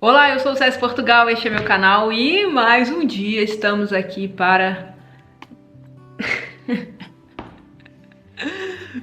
Olá, eu sou o César Portugal, este é meu canal e mais um dia estamos aqui para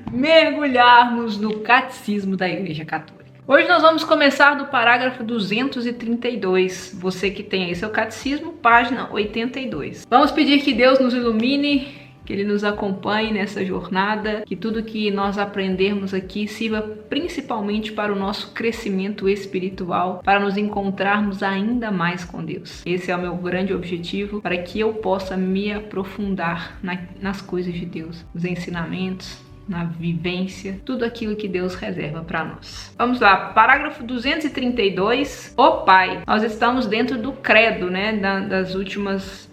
mergulharmos no Catecismo da Igreja Católica. Hoje nós vamos começar do parágrafo 232, você que tem aí seu catecismo, página 82. Vamos pedir que Deus nos ilumine, que Ele nos acompanhe nessa jornada, que tudo que nós aprendermos aqui sirva principalmente para o nosso crescimento espiritual, para nos encontrarmos ainda mais com Deus. Esse é o meu grande objetivo, para que eu possa me aprofundar nas coisas de Deus, nos ensinamentos, na vivência, tudo aquilo que Deus reserva para nós. Vamos lá, parágrafo 232, o Pai. Nós estamos dentro do credo, né, das últimas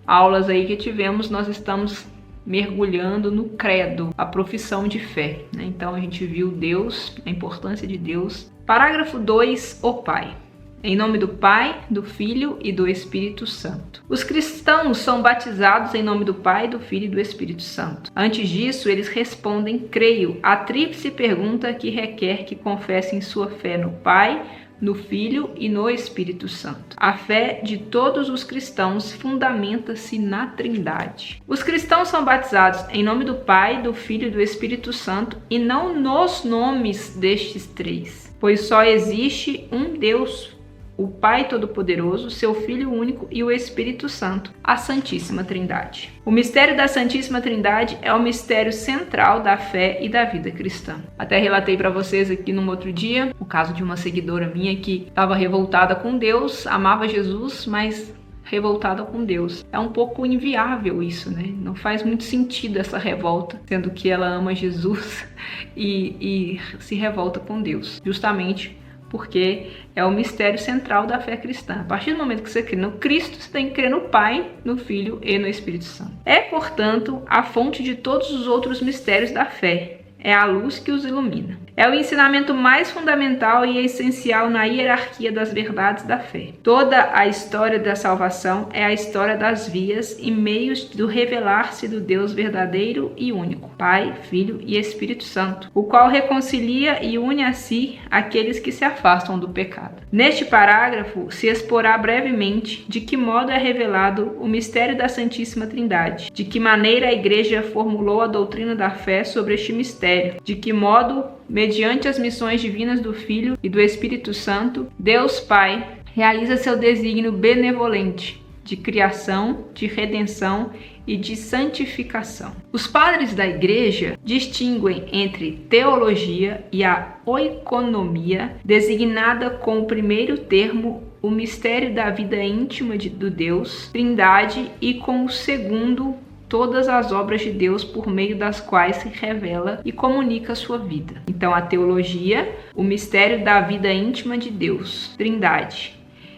aulas aí que tivemos, nós estamos mergulhando no credo, a profissão de fé, né? Então a gente viu Deus, a importância de Deus. Parágrafo 2, o Pai. Em nome do Pai, do Filho e do Espírito Santo. Os cristãos são batizados em nome do Pai, do Filho e do Espírito Santo. Antes disso, eles respondem, creio, a tríplice pergunta que requer que confessem sua fé no Pai, no Filho e no Espírito Santo. A fé de todos os cristãos fundamenta-se na Trindade. Os cristãos são batizados em nome do Pai, do Filho e do Espírito Santo e não nos nomes destes três, pois só existe um Deus, o Pai Todo-Poderoso, seu Filho único e o Espírito Santo, a Santíssima Trindade. O mistério da Santíssima Trindade é o mistério central da fé e da vida cristã. Até relatei para vocês aqui num outro dia o caso de uma seguidora minha que estava revoltada com Deus, amava Jesus, mas revoltada com Deus. É um pouco inviável isso, né? Não faz muito sentido essa revolta, sendo que ela ama Jesus e se revolta com Deus, justamente porque é o mistério central da fé cristã. A partir do momento que você crê no Cristo, você tem que crer no Pai, no Filho e no Espírito Santo. É, portanto, a fonte de todos os outros mistérios da fé. É a luz que os ilumina. É o ensinamento mais fundamental e essencial na hierarquia das verdades da fé. Toda a história da salvação é a história das vias e meios do revelar-se do Deus verdadeiro e único, Pai, Filho e Espírito Santo, o qual reconcilia e une a si aqueles que se afastam do pecado. Neste parágrafo se exporá brevemente de que modo é revelado o mistério da Santíssima Trindade, de que maneira a Igreja formulou a doutrina da fé sobre este mistério, de que modo, mediante as missões divinas do Filho e do Espírito Santo, Deus Pai realiza seu desígnio benevolente de criação, de redenção e de santificação. Os padres da Igreja distinguem entre teologia e a oikonomia, designada com o primeiro termo o mistério da vida íntima do Deus, Trindade, e com o segundo todas as obras de Deus por meio das quais se revela e comunica a sua vida. Então, a teologia, o mistério da vida íntima de Deus, Trindade,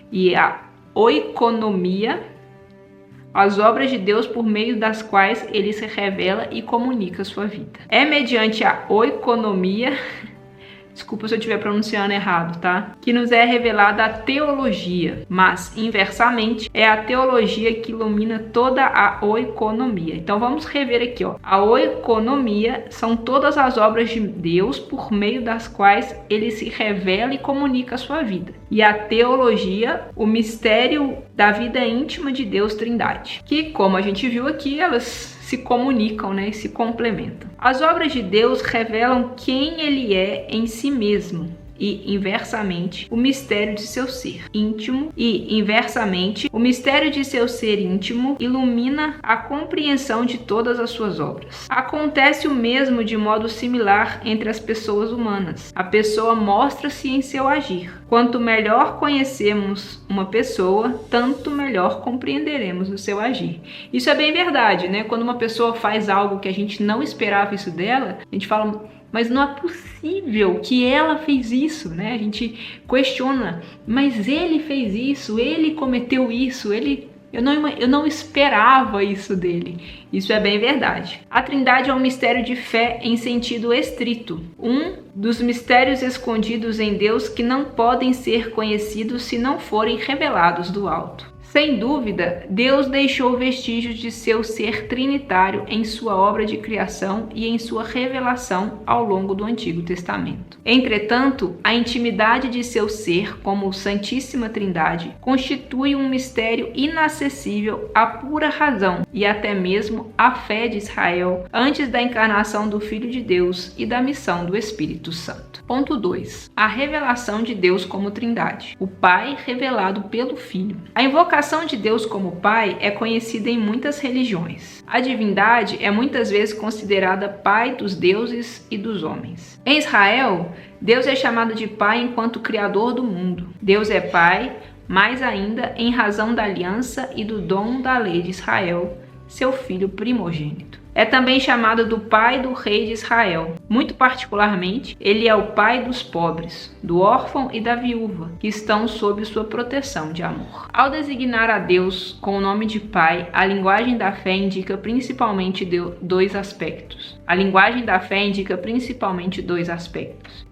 e a oikonomia, as obras de Deus por meio das quais ele se revela e comunica a sua vida. É mediante a oikonomia, desculpa se eu estiver pronunciando errado, tá? Que nos é revelada a teologia, mas, inversamente, é a teologia que ilumina toda a oikonomia. Então, vamos rever aqui, ó. A oikonomia são todas as obras de Deus por meio das quais ele se revela e comunica a sua vida. E a teologia, o mistério da vida íntima de Deus, Trindade. Que, como a gente viu aqui, elas se comunicam, né, e se complementam. As obras de Deus revelam quem ele é em si mesmo e, inversamente, o mistério de seu ser íntimo e, inversamente, o mistério de seu ser íntimo ilumina a compreensão de todas as suas obras. Acontece o mesmo de modo similar entre as pessoas humanas. A pessoa mostra-se em seu agir. Quanto melhor conhecemos uma pessoa, tanto melhor compreenderemos o seu agir. Isso é bem verdade, né? Quando uma pessoa faz algo que a gente não esperava isso dela, a gente fala, mas não é possível que ela fez isso, né? A gente questiona, mas ele fez isso, ele cometeu isso, eu não esperava isso dele. Isso é bem verdade. A Trindade é um mistério de fé em sentido estrito. Um dos mistérios escondidos em Deus que não podem ser conhecidos se não forem revelados do alto. Sem dúvida, Deus deixou vestígios de seu ser trinitário em sua obra de criação e em sua revelação ao longo do Antigo Testamento. Entretanto, a intimidade de seu ser como Santíssima Trindade constitui um mistério inacessível à pura razão e até mesmo à fé de Israel antes da encarnação do Filho de Deus e da missão do Espírito Santo. Ponto 2. A revelação de Deus como Trindade. O Pai revelado pelo Filho. A invocação de Deus como Pai é conhecida em muitas religiões. A divindade é muitas vezes considerada Pai dos deuses e dos homens. Em Israel, Deus é chamado de Pai enquanto Criador do mundo. Deus é Pai, mais ainda em razão da aliança e do dom da lei de Israel, seu filho primogênito. É também chamado do pai do rei de Israel. Muito particularmente, ele é o pai dos pobres, do órfão e da viúva, que estão sob sua proteção de amor. Ao designar a Deus com o nome de Pai, a linguagem da fé indica principalmente dois aspectos.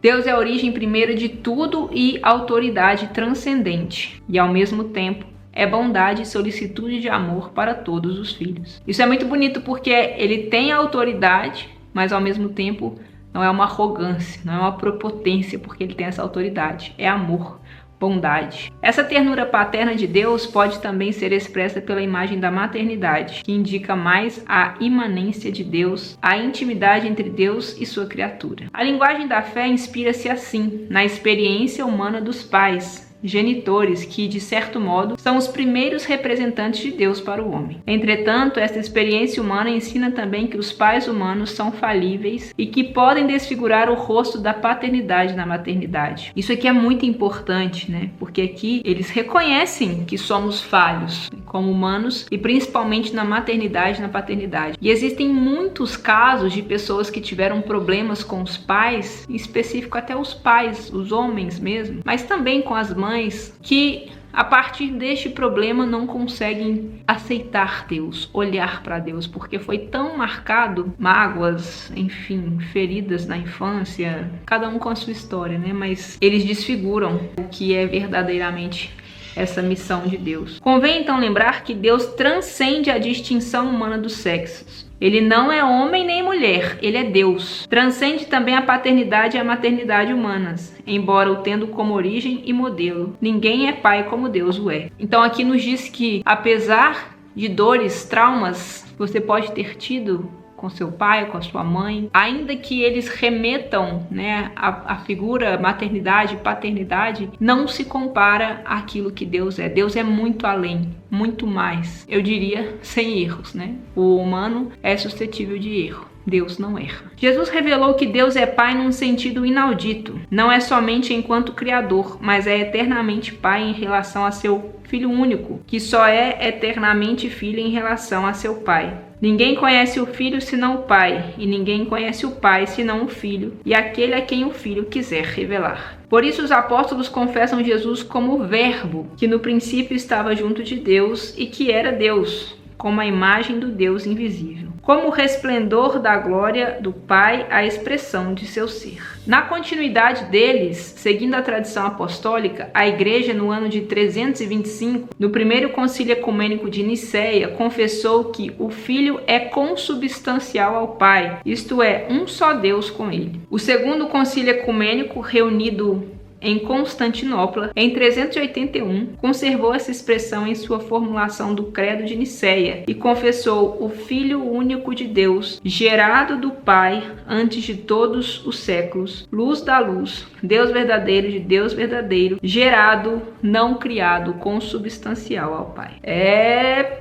Deus é a origem primeira de tudo e autoridade transcendente, e ao mesmo tempo, é bondade e solicitude de amor para todos os filhos. Isso é muito bonito porque ele tem autoridade, mas ao mesmo tempo não é uma arrogância, não é uma prepotência porque ele tem essa autoridade. É amor, bondade. Essa ternura paterna de Deus pode também ser expressa pela imagem da maternidade, que indica mais a imanência de Deus, a intimidade entre Deus e sua criatura. A linguagem da fé inspira-se assim, na experiência humana dos pais, genitores que, de certo modo, são os primeiros representantes de Deus para o homem. Entretanto, essa experiência humana ensina também que os pais humanos são falíveis e que podem desfigurar o rosto da paternidade na maternidade. Isso aqui é muito importante, né? Porque aqui eles reconhecem que somos falhos como humanos e principalmente na maternidade e na paternidade. E existem muitos casos de pessoas que tiveram problemas com os pais, em específico até os pais, os homens mesmo, mas também com as mães, que a partir deste problema não conseguem aceitar Deus, olhar para Deus, porque foi tão marcado, mágoas, enfim, feridas na infância, cada um com a sua história, né? Mas eles desfiguram o que é verdadeiramente essa missão de Deus. Convém então lembrar que Deus transcende a distinção humana dos sexos. Ele não é homem nem mulher, ele é Deus. Transcende também a paternidade e a maternidade humanas, embora o tendo como origem e modelo. Ninguém é pai como Deus o é. Então aqui nos diz que, apesar de dores, traumas que você pode ter tido com seu pai, com a sua mãe, ainda que eles remetam, né, a figura maternidade, paternidade, não se compara àquilo que Deus é. Deus é muito além, muito mais. Eu diria sem erros, né? O humano é suscetível de erro. Deus não erra. Jesus revelou que Deus é Pai num sentido inaudito. Não é somente enquanto Criador, mas é eternamente Pai em relação a seu Filho único, que só é eternamente Filho em relação a seu Pai. Ninguém conhece o Filho senão o Pai, e ninguém conhece o Pai senão o Filho, e aquele a quem o Filho quiser revelar. Por isso os apóstolos confessam Jesus como o Verbo, que no princípio estava junto de Deus e que era Deus, como a imagem do Deus invisível. Como o resplendor da glória do Pai, a expressão de seu ser. Na continuidade deles, seguindo a tradição apostólica, a Igreja, no ano de 325, no primeiro concílio ecumênico de Nicéia, confessou que o Filho é consubstancial ao Pai, isto é, um só Deus com ele. O segundo concílio ecumênico, reunido em Constantinopla, em 381, conservou essa expressão em sua formulação do Credo de Nicéia e confessou o Filho único de Deus, gerado do Pai antes de todos os séculos, luz da luz, Deus verdadeiro de Deus verdadeiro, gerado, não criado, consubstancial ao Pai.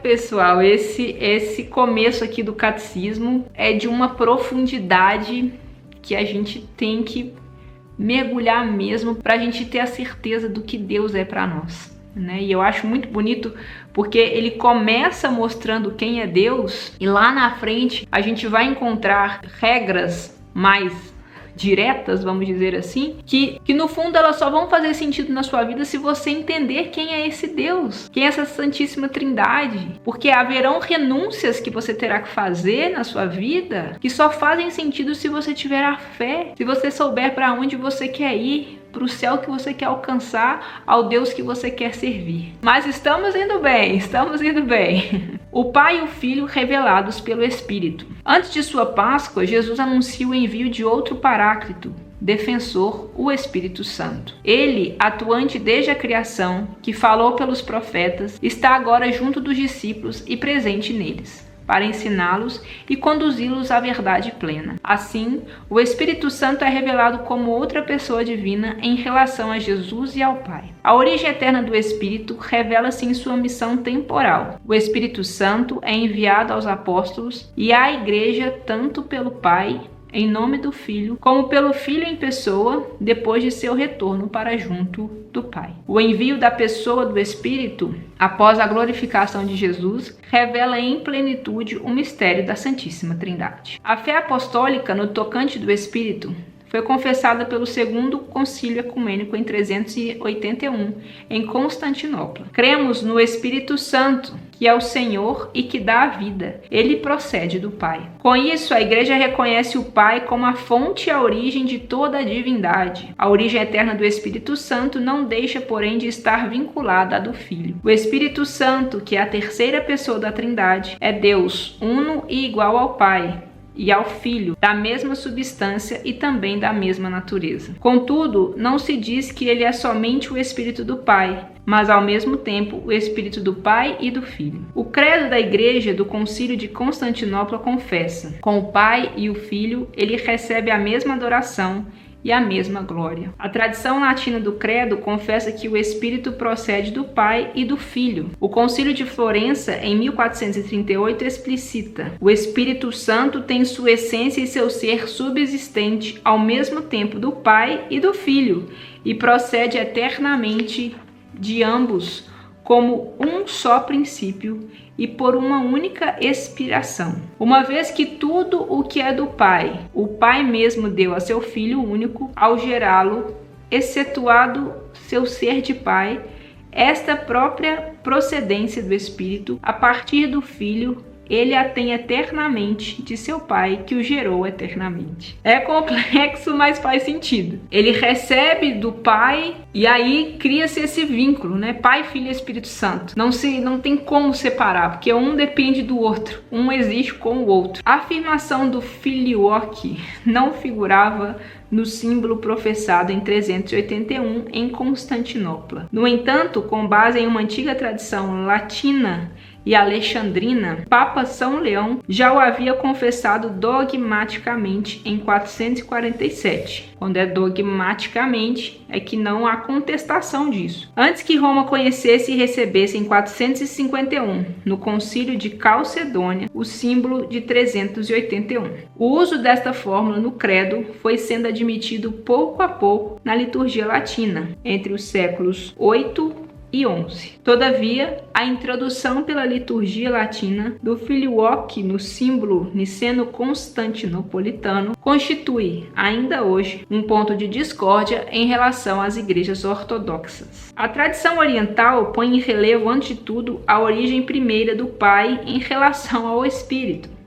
Pessoal, esse começo aqui do catecismo é de uma profundidade que a gente tem que mergulhar mesmo para a gente ter a certeza do que Deus é para nós, né? E eu acho muito bonito porque ele começa mostrando quem é Deus e lá na frente a gente vai encontrar regras mais diretas, vamos dizer assim, que no fundo elas só vão fazer sentido na sua vida se você entender quem é esse Deus, quem é essa Santíssima Trindade, porque haverão renúncias que você terá que fazer na sua vida que só fazem sentido se você tiver a fé, se você souber para onde você quer ir, para o céu que você quer alcançar, ao Deus que você quer servir. Mas estamos indo bem, estamos indo bem. O Pai e o Filho revelados pelo Espírito. Antes de sua Páscoa, Jesus anuncia o envio de outro Paráclito, defensor, o Espírito Santo. Ele, atuante desde a criação, que falou pelos profetas, está agora junto dos discípulos e presente neles, para ensiná-los e conduzi-los à verdade plena. Assim, o Espírito Santo é revelado como outra pessoa divina em relação a Jesus e ao Pai. A origem eterna do Espírito revela-se em sua missão temporal. O Espírito Santo é enviado aos apóstolos e à Igreja tanto pelo Pai, em nome do Filho, como pelo Filho em pessoa, depois de seu retorno para junto do Pai. O envio da pessoa do Espírito, após a glorificação de Jesus, revela em plenitude o mistério da Santíssima Trindade. A fé apostólica no tocante do Espírito foi confessada pelo Segundo Concílio Ecumênico em 381, em Constantinopla. Cremos no Espírito Santo, que é o Senhor e que dá a vida. Ele procede do Pai. Com isso, a Igreja reconhece o Pai como a fonte e a origem de toda a divindade. A origem eterna do Espírito Santo não deixa, porém, de estar vinculada à do Filho. O Espírito Santo, que é a terceira pessoa da Trindade, é Deus, uno e igual ao Pai e ao Filho, da mesma substância e também da mesma natureza. Contudo, não se diz que ele é somente o Espírito do Pai, mas ao mesmo tempo o Espírito do Pai e do Filho. O credo da Igreja do Concílio de Constantinopla confessa: com o Pai e o Filho, ele recebe a mesma adoração e a mesma glória. A tradição latina do credo confessa que o Espírito procede do Pai e do Filho. O Concílio de Florença, em 1438, explicita: o Espírito Santo tem sua essência e seu ser subsistente ao mesmo tempo do Pai e do Filho, e procede eternamente de ambos como um só princípio e por uma única expiração. Uma vez que tudo o que é do Pai, o Pai mesmo deu a seu Filho único ao gerá-lo, excetuado seu ser de Pai, esta própria procedência do Espírito, a partir do Filho, ele a tem eternamente de seu Pai, que o gerou eternamente. É complexo, mas faz sentido. Ele recebe do Pai e aí cria-se esse vínculo, né? Pai, Filho e Espírito Santo. Não tem como separar, porque um depende do outro. Um existe com o outro. A afirmação do Filioque não figurava no símbolo professado em 381 em Constantinopla. No entanto, com base em uma antiga tradição latina e alexandrina, Papa São Leão já o havia confessado dogmaticamente em 447. Quando é dogmaticamente, é que não há contestação disso. Antes que Roma conhecesse e recebesse em 451, no Concílio de Calcedônia, o símbolo de 381. O uso desta fórmula no credo foi sendo admitido pouco a pouco na liturgia latina, entre os séculos 8 e 11. Todavia, a introdução pela liturgia latina do Filioque no símbolo niceno-constantinopolitano constitui, ainda hoje, um ponto de discórdia em relação às igrejas ortodoxas. A tradição oriental põe em relevo, antes de tudo, a origem primeira do Pai em relação ao Espírito.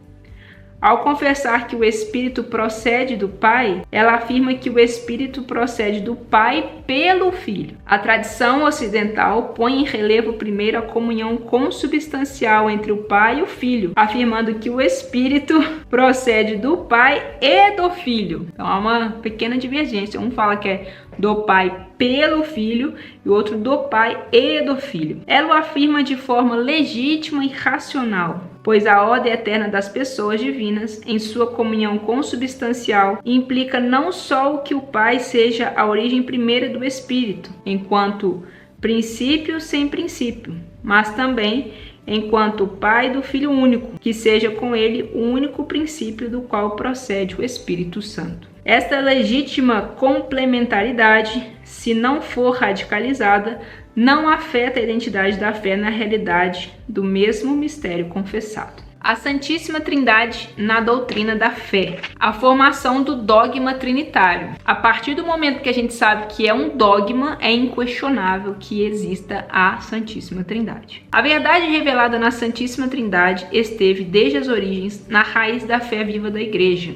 Ao confessar que o Espírito procede do Pai, ela afirma que o Espírito procede do Pai pelo Filho. A tradição ocidental põe em relevo primeiro a comunhão consubstancial entre o Pai e o Filho, afirmando que o Espírito procede do Pai e do Filho. Então há uma pequena divergência. Um fala que é do Pai pelo Filho e o outro do Pai e do Filho. Ela o afirma de forma legítima e racional, pois a ordem eterna das pessoas divinas, em sua comunhão consubstancial, implica não só o que o Pai seja a origem primeira do Espírito, enquanto princípio sem princípio, mas também enquanto o Pai do Filho único, que seja com ele o único princípio do qual procede o Espírito Santo. Esta legítima complementaridade, se não for radicalizada, não afeta a identidade da fé na realidade do mesmo mistério confessado. A Santíssima Trindade na doutrina da fé. A formação do dogma trinitário. A partir do momento que a gente sabe que é um dogma, é inquestionável que exista a Santíssima Trindade. A verdade revelada na Santíssima Trindade esteve desde as origens na raiz da fé viva da Igreja.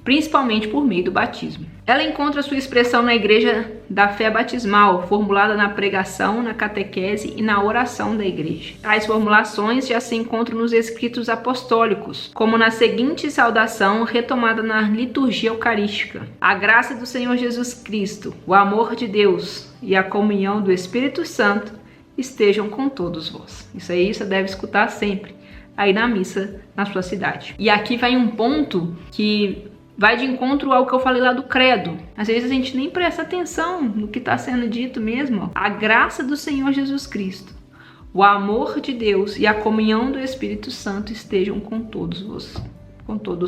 principalmente por meio do batismo. Ela encontra sua expressão na igreja da fé batismal, formulada na pregação, na catequese e na oração da igreja. Tais formulações já se encontram nos escritos apostólicos, como na seguinte saudação retomada na liturgia eucarística: a graça do Senhor Jesus Cristo, o amor de Deus e a comunhão do Espírito Santo estejam com todos vós. Isso aí você deve escutar sempre aí na missa na sua cidade. E aqui vai um ponto que vai de encontro ao que eu falei lá do credo. Às vezes a gente nem presta atenção no que está sendo dito mesmo. A graça do Senhor Jesus Cristo, o amor de Deus e a comunhão do Espírito Santo estejam com todos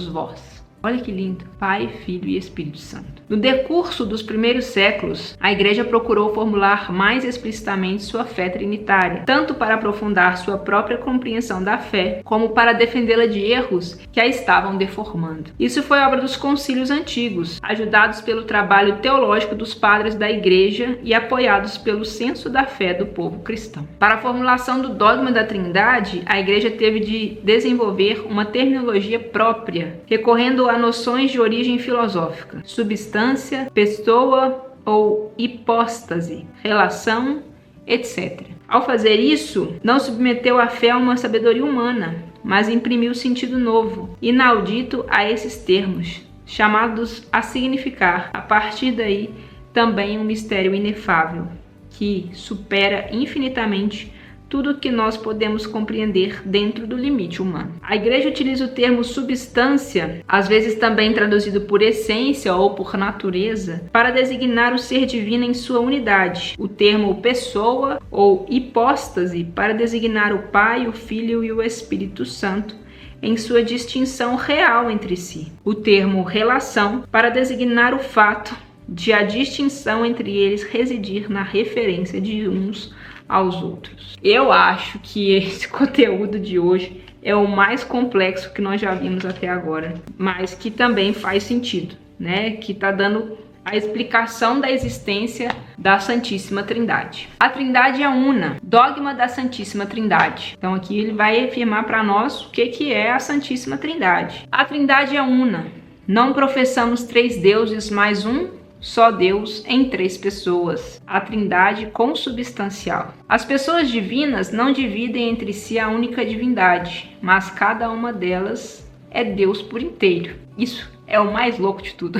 vós. Olha que lindo. Pai, Filho e Espírito Santo. No decurso dos primeiros séculos, a Igreja procurou formular mais explicitamente sua fé trinitária, tanto para aprofundar sua própria compreensão da fé, como para defendê-la de erros que a estavam deformando. Isso foi obra dos concílios antigos, ajudados pelo trabalho teológico dos padres da Igreja e apoiados pelo senso da fé do povo cristão. Para a formulação do dogma da Trindade, a Igreja teve de desenvolver uma terminologia própria, recorrendo a noções de origem filosófica: substância, pessoa ou hipóstase, relação, etc. Ao fazer isso, não submeteu a fé a uma sabedoria humana, mas imprimiu sentido novo, inaudito a esses termos, chamados a significar, a partir daí, também um mistério inefável, que supera infinitamente tudo o que nós podemos compreender dentro do limite humano. A Igreja utiliza o termo substância, às vezes também traduzido por essência ou por natureza, para designar o ser divino em sua unidade. O termo pessoa ou hipóstase para designar o Pai, o Filho e o Espírito Santo em sua distinção real entre si. O termo relação para designar o fato de a distinção entre eles residir na referência de uns aos outros. Eu acho que esse conteúdo de hoje é o mais complexo que nós já vimos até agora, mas que também faz sentido, né? Que está dando a explicação da existência da Santíssima Trindade. A Trindade é una, dogma da Santíssima Trindade. Então aqui ele vai afirmar para nós o que é a Santíssima Trindade. A Trindade é una. Não professamos três deuses, mas um só Deus em três pessoas, a Trindade consubstancial. As pessoas divinas não dividem entre si a única divindade, mas cada uma delas é Deus por inteiro. Isso é o mais louco de tudo.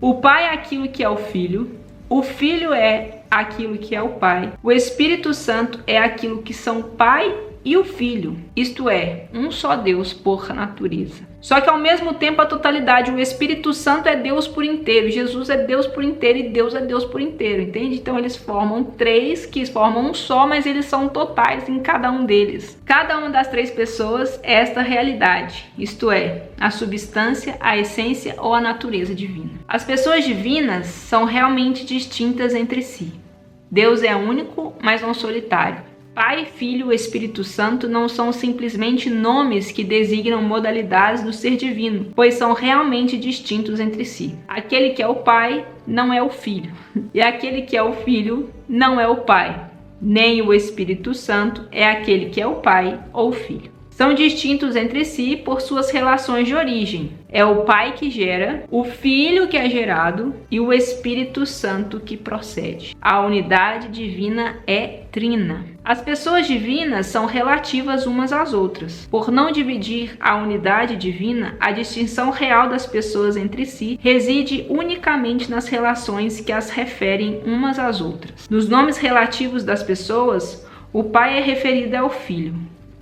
O Pai é aquilo que é o Filho, o Filho é aquilo que é o Pai, o Espírito Santo é aquilo que são o Pai e o Filho, isto é, um só Deus por natureza. Só que ao mesmo tempo a totalidade, o Espírito Santo é Deus por inteiro, Jesus é Deus por inteiro e Deus é Deus por inteiro, entende? Então eles formam três que formam um só, mas eles são totais em cada um deles. Cada uma das três pessoas é esta realidade, isto é, a substância, a essência ou a natureza divina. As pessoas divinas são realmente distintas entre si. Deus é único, mas não solitário. Pai, Filho e Espírito Santo não são simplesmente nomes que designam modalidades do ser divino, pois são realmente distintos entre si. Aquele que é o Pai não é o Filho, e aquele que é o Filho não é o Pai, nem o Espírito Santo é aquele que é o Pai ou o Filho. São distintos entre si por suas relações de origem. É o Pai que gera, o Filho que é gerado e o Espírito Santo que procede. A unidade divina é trina. As pessoas divinas são relativas umas às outras. Por não dividir a unidade divina, a distinção real das pessoas entre si reside unicamente nas relações que as referem umas às outras. Nos nomes relativos das pessoas, o Pai é referido ao Filho,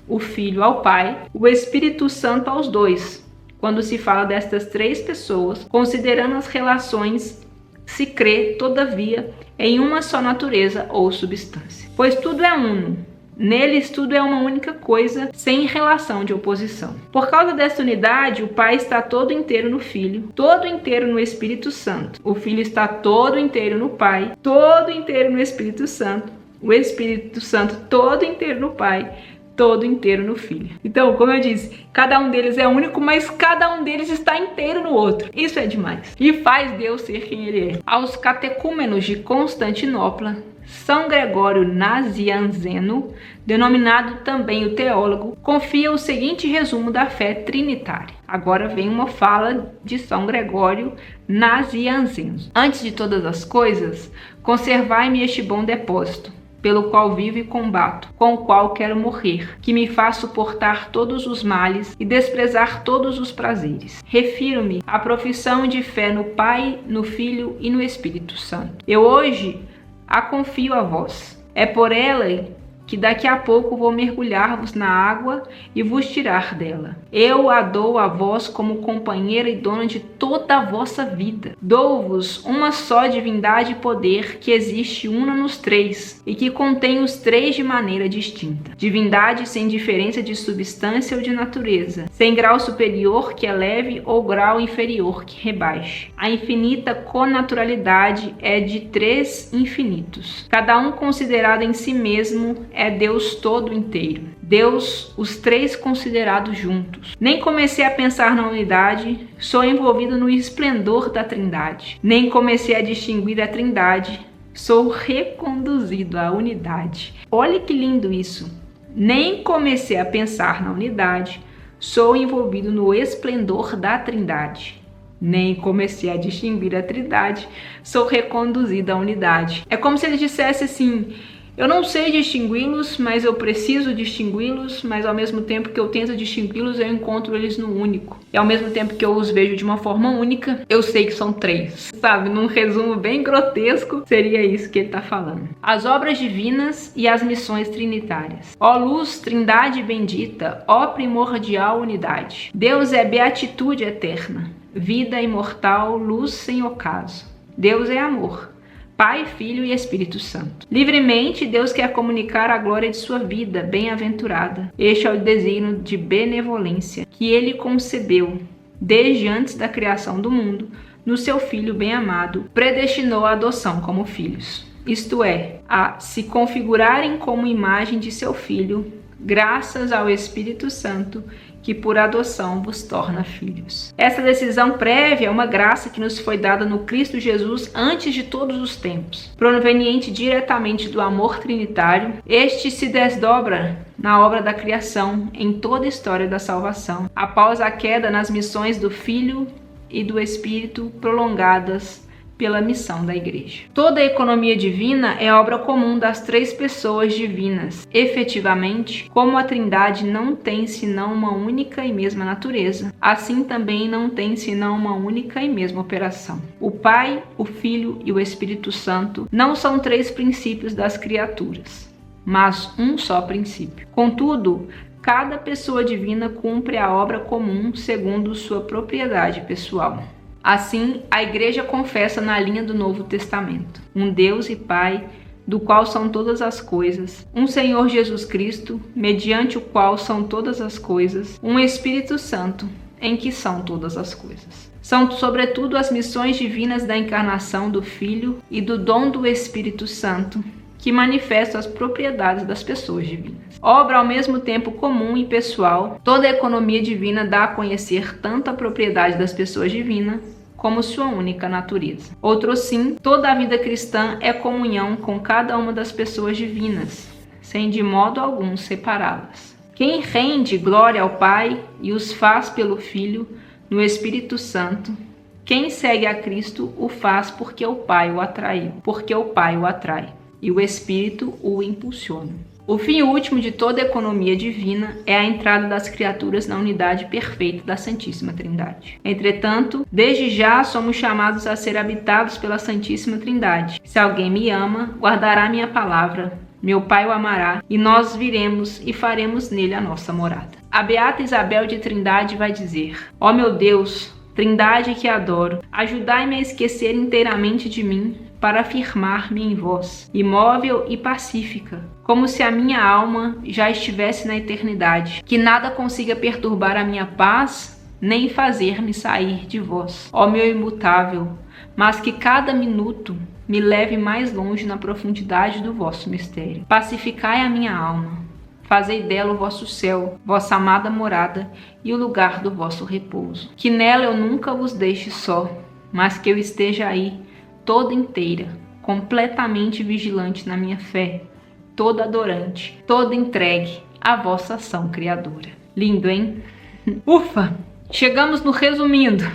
o Filho ao Pai, o Espírito Santo aos dois. Quando se fala destas três pessoas, considerando as relações, se crê, todavia, em uma só natureza ou substância. Pois tudo é uno. Neles tudo é uma única coisa, sem relação de oposição. Por causa desta unidade, o Pai está todo inteiro no Filho, todo inteiro no Espírito Santo. O Filho está todo inteiro no Pai, todo inteiro no Espírito Santo. O Espírito Santo todo inteiro no Pai, todo inteiro no Filho. Então, como eu disse, cada um deles é único, mas cada um deles está inteiro no outro. Isso é demais. E faz Deus ser quem Ele é. Aos catecúmenos de Constantinopla, São Gregório Nazianzeno, denominado também o teólogo, confia o seguinte resumo da fé trinitária. Agora vem uma fala de São Gregório Nazianzenso. Antes de todas as coisas, conservai-me este bom depósito, pelo qual vivo e combato, com o qual quero morrer, que me faz suportar todos os males e desprezar todos os prazeres. Refiro-me à profissão de fé no Pai, no Filho e no Espírito Santo. Eu hoje a confio a vós. É por ela que daqui a pouco vou mergulhar-vos na água e vos tirar dela. Eu a dou a vós como companheira e dona de toda a vossa vida. Dou-vos uma só divindade e poder que existe una nos três e que contém os três de maneira distinta. Divindade sem diferença de substância ou de natureza, sem grau superior que eleve ou grau inferior que rebaixe. A infinita connaturalidade é de três infinitos, cada um considerado em si mesmo é Deus todo inteiro. Deus, os três considerados juntos. Nem comecei a pensar na unidade, sou envolvido no esplendor da Trindade. Nem comecei a distinguir a Trindade, sou reconduzido à unidade. Olha que lindo isso. Nem comecei a pensar na unidade, sou envolvido no esplendor da Trindade. Nem comecei a distinguir a Trindade, sou reconduzido à unidade. É como se ele dissesse assim: eu não sei distingui-los, mas eu preciso distingui-los, mas ao mesmo tempo que eu tento distingui-los, eu encontro eles no único. E ao mesmo tempo que eu os vejo de uma forma única, eu sei que são três. Sabe, num resumo bem grotesco, seria isso que ele está falando. As obras divinas e as missões trinitárias. Ó luz, trindade bendita, ó primordial unidade. Deus é beatitude eterna, vida imortal, luz sem ocaso. Deus é amor. Pai, Filho e Espírito Santo. Livremente, Deus quer comunicar a glória de sua vida bem-aventurada. Este é o desígnio de benevolência que ele concebeu desde antes da criação do mundo, no seu Filho bem-amado, predestinou a adoção como filhos. Isto é, a se configurarem como imagem de seu Filho, graças ao Espírito Santo, que por adoção vos torna filhos. Essa decisão prévia é uma graça que nos foi dada no Cristo Jesus antes de todos os tempos. Proveniente diretamente do amor trinitário, este se desdobra na obra da criação, em toda a história da salvação, após a queda nas missões do Filho e do Espírito prolongadas pela missão da Igreja. Toda a economia divina é obra comum das três pessoas divinas. Efetivamente, como a Trindade não tem senão uma única e mesma natureza, assim também não tem senão uma única e mesma operação. O Pai, o Filho e o Espírito Santo não são três princípios das criaturas, mas um só princípio. Contudo, cada pessoa divina cumpre a obra comum segundo sua propriedade pessoal. Assim, a Igreja confessa na linha do Novo Testamento um Deus e Pai, do qual são todas as coisas, um Senhor Jesus Cristo, mediante o qual são todas as coisas, um Espírito Santo, em que são todas as coisas. São, sobretudo, as missões divinas da encarnação do Filho e do dom do Espírito Santo, que manifestam as propriedades das pessoas divinas. Obra ao mesmo tempo comum e pessoal, toda a economia divina dá a conhecer tanto a propriedade das pessoas divinas como sua única natureza. Outro sim, toda a vida cristã é comunhão com cada uma das pessoas divinas, sem de modo algum separá-las. Quem rende glória ao Pai e os faz pelo Filho no Espírito Santo, quem segue a Cristo o faz porque o Pai o atraiu, porque o Pai o atrai e o Espírito o impulsiona. O fim último de toda a economia divina é a entrada das criaturas na unidade perfeita da Santíssima Trindade. Entretanto, desde já somos chamados a ser habitados pela Santíssima Trindade. Se alguém me ama, guardará minha palavra, meu Pai o amará, e nós viremos e faremos nele a nossa morada. A beata Isabel de Trindade vai dizer: ó meu Deus, Trindade que adoro, ajudai-me a esquecer inteiramente de mim, para afirmar-me em vós, imóvel e pacífica, como se a minha alma já estivesse na eternidade, que nada consiga perturbar a minha paz, nem fazer-me sair de vós, ó meu imutável, mas que cada minuto me leve mais longe na profundidade do vosso mistério. Pacificai a minha alma, fazei dela o vosso céu, vossa amada morada e o lugar do vosso repouso. Que nela eu nunca vos deixe só, mas que eu esteja aí, toda inteira, completamente vigilante na minha fé, toda adorante, toda entregue à vossa ação criadora. Lindo, hein? Ufa! Chegamos no resumindo.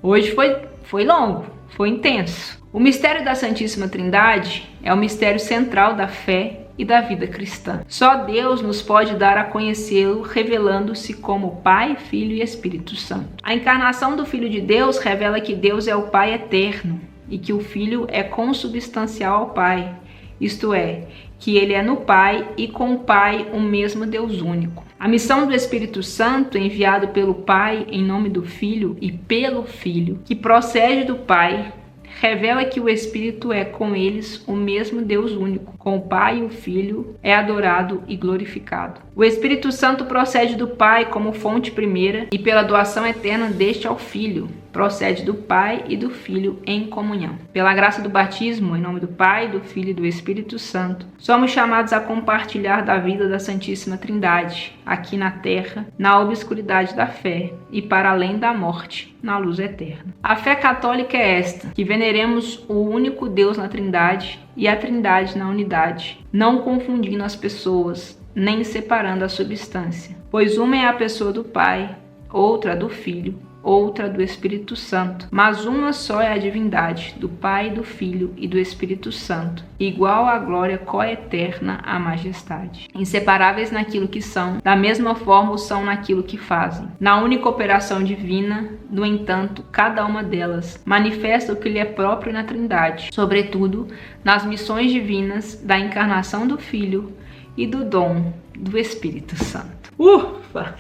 Hoje foi longo, foi intenso. O mistério da Santíssima Trindade é o mistério central da fé e da vida cristã. Só Deus nos pode dar a conhecê-lo, revelando-se como Pai, Filho e Espírito Santo. A encarnação do Filho de Deus revela que Deus é o Pai eterno e que o Filho é consubstancial ao Pai, isto é, que ele é no Pai e com o Pai o mesmo Deus único. A missão do Espírito Santo, enviado pelo Pai em nome do Filho e pelo Filho, que procede do Pai, revela que o Espírito é com eles o mesmo Deus único. Com o Pai e o Filho é adorado e glorificado. O Espírito Santo procede do Pai como fonte primeira e pela doação eterna deste ao Filho. Procede do Pai e do Filho em comunhão. Pela graça do batismo, em nome do Pai, do Filho e do Espírito Santo, somos chamados a compartilhar da vida da Santíssima Trindade, aqui na terra, na obscuridade da fé e para além da morte, na luz eterna. A fé católica é esta, que veneremos o único Deus na Trindade e a Trindade na unidade, não confundindo as pessoas, nem separando a substância, pois uma é a pessoa do Pai, outra do Filho, outra do Espírito Santo, mas uma só é a divindade, do Pai, do Filho e do Espírito Santo, igual à glória coeterna à majestade. Inseparáveis naquilo que são, da mesma forma o são naquilo que fazem. Na única operação divina, no entanto, cada uma delas manifesta o que lhe é próprio na Trindade, sobretudo nas missões divinas da encarnação do Filho e do dom do Espírito Santo. Ufa!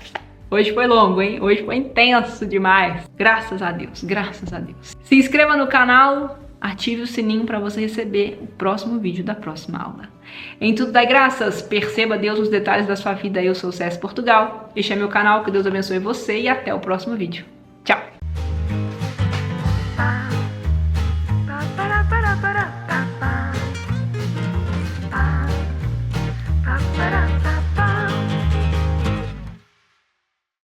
Hoje foi longo, hein? Hoje foi intenso demais. Graças a Deus, graças a Deus. Se inscreva no canal, ative o sininho para você receber o próximo vídeo da próxima aula. Em tudo dai graças, perceba Deus nos detalhes da sua vida. Eu sou o César Portugal. Este é meu canal, que Deus abençoe você e até o próximo vídeo. Tchau!